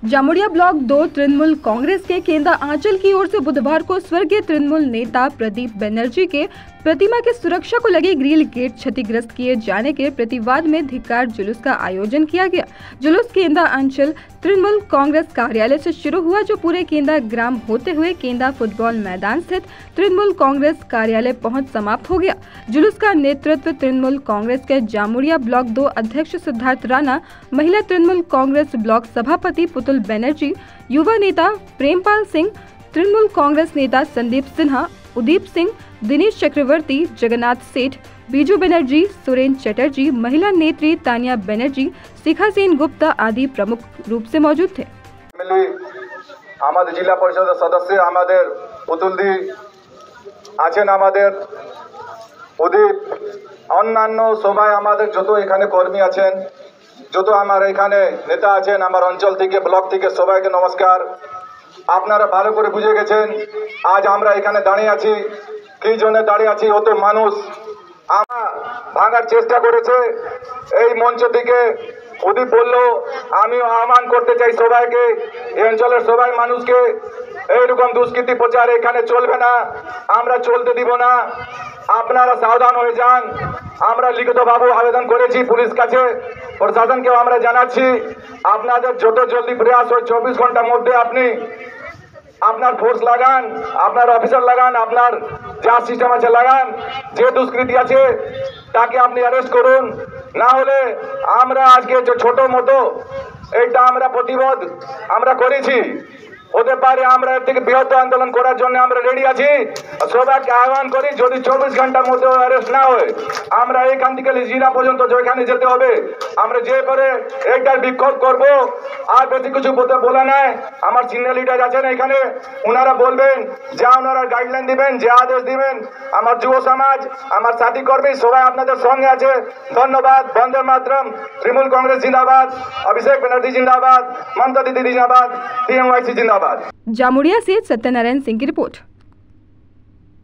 Jamuria block 2 Trinamool Congress के केंदा आंचल की ओर से बुधवार को स्वर्गीय तृणमूल नेता प्रदीप बनर्जी के प्रतिमा की सुरक्षा को लगे ग्रिल गेट क्षतिग्रस्त किए जाने के प्रतिवाद में धिक्कार जुलूस का आयोजन किया गया। जुलूस केंदा आंचल तृणमूल कांग्रेस कार्यालय से शुरू हुआ, जो पूरे केंदा ग्राम होते हुए केंदा फुटबॉल मैदान स्थित तृणमूल कांग्रेस कार्यालय पहुंच समाप्त हो गया। जुलूस का नेतृत्व तृणमूल कांग्रेस के जामुड़िया ब्लॉक 2 अध्यक्ष सिद्धार्थ राणा, महिला तृणमूल कांग्रेस ब्लॉक सभापति पुतुल बनर्जी, युवा नेता प्रेमपाल सिंह, तृणमूल कांग्रेस नेता संदीप सिन्हा, उदीप सिंह, दिनेश चक्रवर्ती, जगन्नाथ सेठ, बीजू बनर्जी, सुरेंद्र चटर्जी, महिला नेत्री तानिया बनर्जी, शिखा सेन गुप्ता आदि प्रमुख रूप से मौजूद थे। जिला परिषद सदस्य पुतुलदी आছেন, उदीप, अन्यान्य सबाई जो एखाने कर्मी आছেন, जो हमारे एखाने नेता आছেন, अंचल থেকে ब्लक থেকে সবাইকে नमस्कार। আপনারা ভালো করে বুঝে গেছেন আজ আমরা এখানে দাঁড়িয়ে আছি, কি জন্য দাঁড়িয়ে আছি। অত মানুষ ভাঙার চেষ্টা করেছে এই মঞ্চ থেকে। উদীপ বলল, আমি আহ্বান করতে চাই সবাইকে, এই অঞ্চলের সবাই মানুষকে, এইরকম দুষ্কৃতি প্রচার এখানে চলবে না, আমরা চলতে দিব না। আপনারা সাবধান হয়ে যান। আমরা লিখিতভাবে আবেদন করেছি পুলিশ কাছে, প্রশাসনকেও আমরা জানাচ্ছি। আপনাদের যত জলদি প্রয়াস হয় 24 ঘন্টার মধ্যে আপনি আপনার ফোর্স লাগান, আপনার অফিসার লাগান, আপনার যা সিস্টেম আছে লাগান, যে দুষ্কৃতি আছে তাকে আপনি অ্যারেস্ট করুন। না হলে আমরা আজকে যে ছোট মতো এইটা আমরা প্রতিবাদ আমরা করেছি, হতে পারে আমরা এর থেকে বৃহত্তর আন্দোলন করার জন্য আমরা রেডি আছি। সবাইকে আহ্বান করি, যদি 24 ঘন্টার মধ্যে অ্যারেস্ট না হয় আমরা এখান থেকে জিলা পর্যন্ত যেখানে যেতে হবে আমরা যে করে এইটার বিক্ষোভ করব। আর বেশি কিছু বলা নাই। আমার সিনিয়র লিডার আছেন এখানে, ওনারা বলবেন, যা ওনারা গাইডলাইন দিবেন, যে আদেশ দিবেন। আমার যুব সমাজ, আমার সাথী কর্মী সবাই আপনাদের সঙ্গে আছে। ধন্যবাদ। বন্দে মাতরম। তৃণমূল कांग्रेस जिंदाबाद, अभिषेक बनर्जी जिंदाबाद, ममता दीदी जिंदाबाद, टीएमवाईसी जिंदाबाद। जामुड़िया से सत्यनारायण सिंह की रिपोर्ट।